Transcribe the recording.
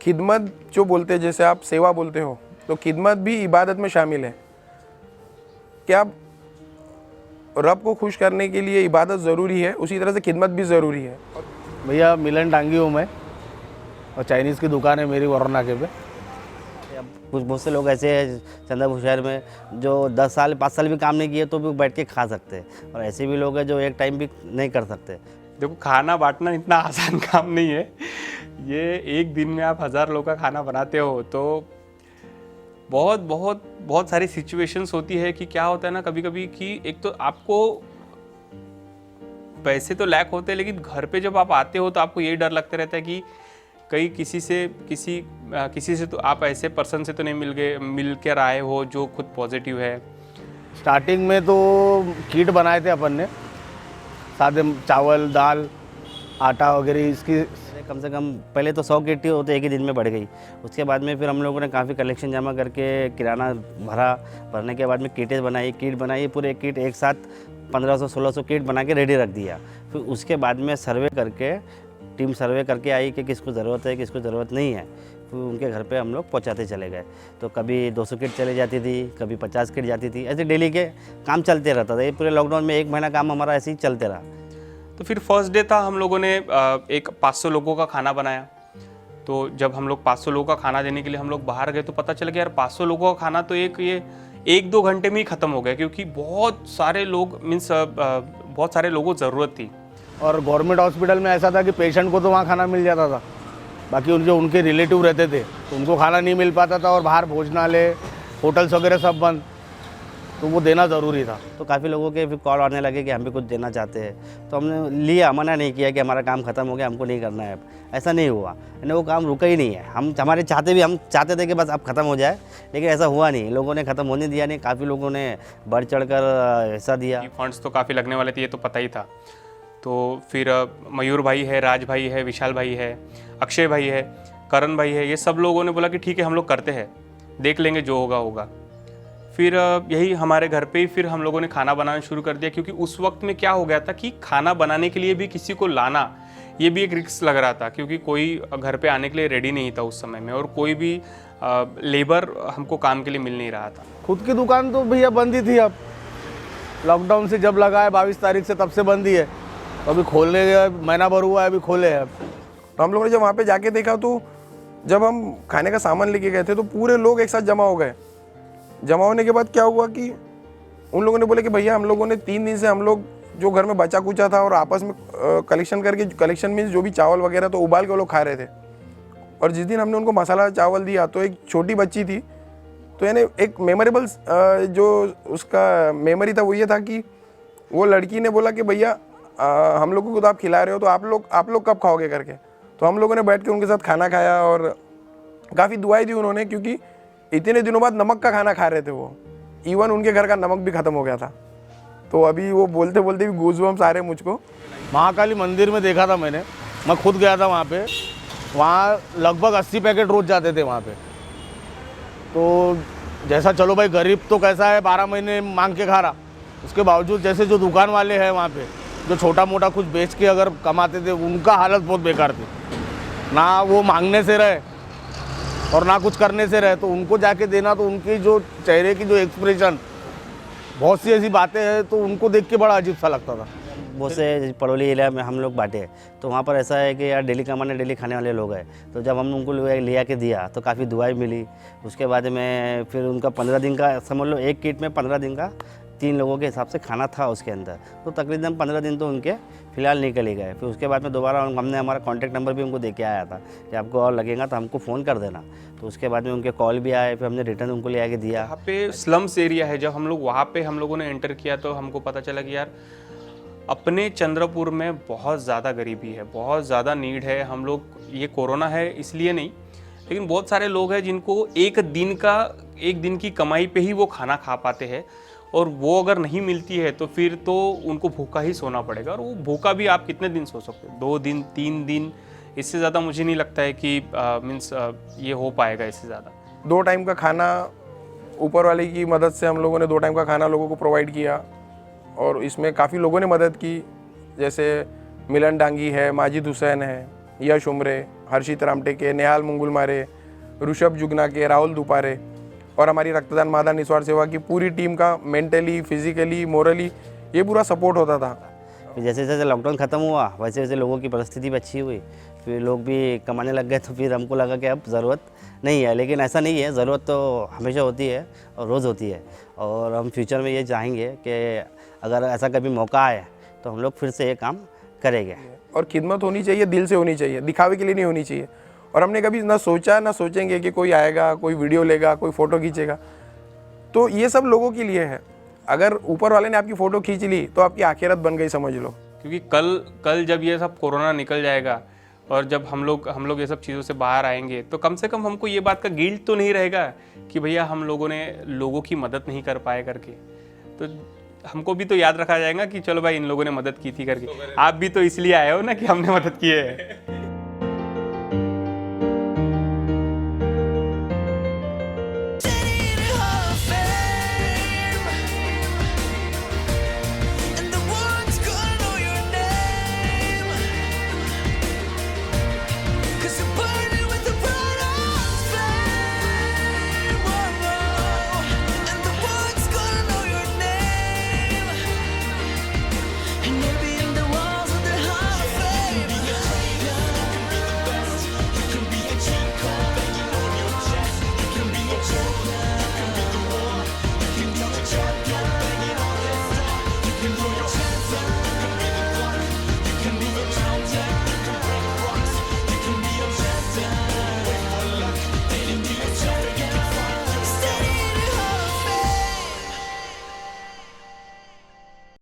खिदमत जो बोलते हैं, जैसे आप सेवा बोलते हो, तो खिदमत भी इबादत में शामिल है। क्या आप रब को खुश करने के लिए इबादत ज़रूरी है, उसी तरह से खिदमत भी ज़रूरी है। भैया मिलन डांगी हूँ मैं, और चाइनीज़ की दुकान है मेरी वरुण नाके पे। अब कुछ बहुत से लोग ऐसे हैं चंद्रपुर शहर में जो 10 साल 5 साल भी काम नहीं किए तो भी बैठ के खा सकते हैं, और ऐसे भी लोग हैं जो एक टाइम भी नहीं कर सकते। देखो, खाना बांटना इतना आसान काम नहीं है। ये एक दिन में आप 1000 लोगों का खाना बनाते हो तो बहुत बहुत बहुत सारी सिचुएशंस होती है कि क्या होता है ना, कभी कभी कि एक तो आपको पैसे तो लैक होते हैं, लेकिन घर पे जब आप आते हो तो आपको ये डर लगता रहता है कि कहीं किसी से तो आप ऐसे पर्सन से तो नहीं मिल कर आए हो जो खुद पॉजिटिव है। स्टार्टिंग में तो किट बनाए थे अपन ने, सादे चावल दाल आटा वगैरह इसकी। कम से कम पहले तो 100 किट होते एक ही दिन में बढ़ गई। उसके बाद में फिर हम लोगों ने काफ़ी कलेक्शन जमा करके किराना भरने के बाद में किट बनाई, पूरे एक किट एक साथ 1500-1600 किट बना के रेडी रख दिया। फिर उसके बाद में टीम सर्वे करके आई कि किसको ज़रूरत है किसको ज़रूरत नहीं है। फिर उनके घर पे हम लोग पहुंचाते चले गए। तो कभी 200 किट चले जाती थी, कभी 50 किट जाती थी, ऐसे डेली के काम चलते रहता था। ये पूरे लॉकडाउन में 1 महीना काम हमारा ऐसे ही चलते रहा। तो फिर फर्स्ट डे था, हम लोगों ने एक 500 लोगों का खाना बनाया। तो जब हम लोग 500 लोगों का खाना देने के लिए हम लोग बाहर गए तो पता चला कि यार 500 लोगों का खाना तो ये 1-2 घंटे में ही ख़त्म हो गया, क्योंकि बहुत सारे लोगों को ज़रूरत थी। और गवर्नमेंट हॉस्पिटल में ऐसा था कि पेशेंट को तो वहाँ खाना मिल जाता था, बाकी उनके रिलेटिव रहते थे तो उनको खाना नहीं मिल पाता था, और बाहर भोजनालय होटल्स वगैरह सब बंद, तो वो देना ज़रूरी था। तो काफ़ी लोगों के फिर कॉल आने लगे कि हम भी कुछ देना चाहते हैं। तो हमने लिया, मना नहीं किया कि हमारा काम ख़त्म हो गया, हमको नहीं करना है अब। ऐसा नहीं हुआ, यानी वो काम रुका ही नहीं है। हम चाहते थे कि बस अब ख़त्म हो जाए, लेकिन ऐसा हुआ नहीं। लोगों ने ख़त्म होने दिया नहीं, काफ़ी लोगों ने बढ़ चढ़ कर हिस्सा दिया। फंड्स तो काफ़ी लगने वाले थे, ये तो पता ही था। तो फिर मयूर भाई है, राज भाई है, विशाल भाई है, अक्षय भाई है, करण भाई है, ये सब लोगों ने बोला कि ठीक है हम लोग करते हैं, देख लेंगे जो होगा होगा। फिर यही हमारे घर पे ही फिर हम लोगों ने खाना बनाना शुरू कर दिया, क्योंकि उस वक्त में क्या हो गया था कि खाना बनाने के लिए भी किसी को लाना ये भी एक रिस्क लग रहा था, क्योंकि कोई घर पे आने के लिए रेडी नहीं था उस समय में, और कोई भी लेबर हमको काम के लिए मिल नहीं रहा था। खुद की दुकान तो भैया बंद ही थी। अब लॉकडाउन से जब लगा है 22 तारीख से, तब से बंद ही है। अभी खोलने महीना भर हुआ है, अभी खोले हैं। तो हम लोगों ने जब वहाँ पे जाके देखा तो जब हम खाने का सामान लेके गए थे तो पूरे लोग एक साथ जमा हो गए। जमा होने के बाद क्या हुआ कि उन लोगों ने बोले कि भैया हम लोगों ने 3 दिन से हम लोग जो घर में बचा कुचा था और आपस में कलेक्शन मीन्स जो भी चावल वगैरह तो उबाल के वो लोग खा रहे थे। और जिस दिन हमने उनको मसाला चावल दिया तो एक छोटी बच्ची थी, तो यानी एक मेमोरेबल जो उसका मेमोरी था वो ये था कि वो लड़की ने बोला कि भैया हम लोगों को तो आप खिला रहे हो, तो आप लोग कब खाओगे करके। तो हम लोगों ने बैठ के उनके साथ खाना खाया और काफ़ी दुआएं दी उन्होंने, क्योंकि इतने दिनों बाद नमक का खाना खा रहे थे वो। इवन उनके घर का नमक भी ख़त्म हो गया था। तो अभी वो बोलते बोलते भी गूज़बम्स आ रहे मुझको। महाकाली मंदिर में देखा था मैंने, मैं खुद गया था वहाँ पे। वहाँ लगभग 80 पैकेट रोज जाते थे वहाँ पे। तो जैसा चलो भाई गरीब तो कैसा है 12 महीने मांग के खा रहा, उसके बावजूद जैसे जो दुकान वाले हैं वहाँ पे जो छोटा मोटा कुछ बेच के अगर कमाते थे, उनका हालत बहुत बेकार थी। ना वो मांगने से रहे और ना कुछ करने से रहे, तो उनको जाके देना, तो उनकी जो चेहरे की जो एक्सप्रेशन, बहुत सी ऐसी बातें हैं तो उनको देख के बड़ा अजीब सा लगता था। बहुत से पड़ोली एरिया में हम लोग बांटे, तो वहाँ पर ऐसा है कि यार डेली कमाने डेली खाने वाले लोग हैं। तो जब हम उनको लिया के दिया तो काफ़ी दुआएं मिली। उसके बाद में फिर उनका 15 दिन का, समझ लो एक किट में 15 दिन का 3 लोगों के हिसाब से खाना था उसके अंदर। तो तकरीबन 15 दिन तो उनके फ़िलहाल निकल ही गए। फिर उसके बाद में दोबारा हमने हमारा कॉन्टैक्ट नंबर भी उनको दे के आया था कि आपको और लगेगा तो हमको फ़ोन कर देना। तो उसके बाद में उनके कॉल भी आए, फिर हमने रिटर्न उनको ले आके दिया। यहाँ पे स्लम्स एरिया है, जब हम लोग वहाँ पे हम लोगों ने एंटर किया तो हमको पता चला कि यार अपने चंद्रपुर में बहुत ज़्यादा गरीबी है, बहुत ज़्यादा नीड है। हम लोग ये कोरोना है इसलिए नहीं, लेकिन बहुत सारे लोग हैं जिनको एक दिन की कमाई पे ही वो खाना खा पाते हैं, और वो अगर नहीं मिलती है तो फिर तो उनको भूखा ही सोना पड़ेगा। और वो भूखा भी आप कितने दिन सो सकते हो, 2 दिन 3 दिन, इससे ज़्यादा मुझे नहीं लगता है कि ये हो पाएगा इससे ज़्यादा। 2 टाइम का खाना ऊपर वाले की मदद से हम लोगों ने 2 टाइम का खाना लोगों को प्रोवाइड किया, और इसमें काफ़ी लोगों ने मदद की, जैसे मिलन डांगी है, माजिद हुसैन है, यश उमरे, हर्षित रामटे के, नेहाल मुंगुलमारे, ऋषभ जुगना के, राहुल दुपारे और हमारी रक्तदान महादान निस्वार्थ सेवा की पूरी टीम का मेंटली, फिजिकली, मोरली ये पूरा सपोर्ट होता था। फिर जैसे जैसे लॉकडाउन ख़त्म हुआ वैसे वैसे लोगों की परिस्थिति भी अच्छी हुई, फिर लोग भी कमाने लग गए, तो फिर हमको लगा कि अब ज़रूरत नहीं है। लेकिन ऐसा नहीं है, ज़रूरत तो हमेशा होती है और रोज़ होती है। और हम फ्यूचर में ये चाहेंगे कि अगर ऐसा कभी मौका आए तो हम लोग फिर से ये काम करेंगे। और खिदमत होनी चाहिए, दिल से होनी चाहिए, दिखावे के लिए नहीं होनी चाहिए। और हमने कभी ना सोचा ना सोचेंगे कि कोई आएगा, कोई वीडियो लेगा, कोई फ़ोटो खींचेगा। तो ये सब लोगों के लिए है। अगर ऊपर वाले ने आपकी फ़ोटो खींच ली तो आपकी आखिरत बन गई, समझ लो। क्योंकि कल जब ये सब कोरोना निकल जाएगा और जब हम लोग ये सब चीज़ों से बाहर आएंगे तो कम से कम हमको ये बात का गिल्ट तो नहीं रहेगा कि भैया हम लोगों ने लोगों की मदद नहीं कर पाए करके। तो हमको भी तो याद रखा जाएगा कि चलो भाई इन लोगों ने मदद की थी करके। आप भी तो इसलिए आए हो ना कि हमने मदद की है।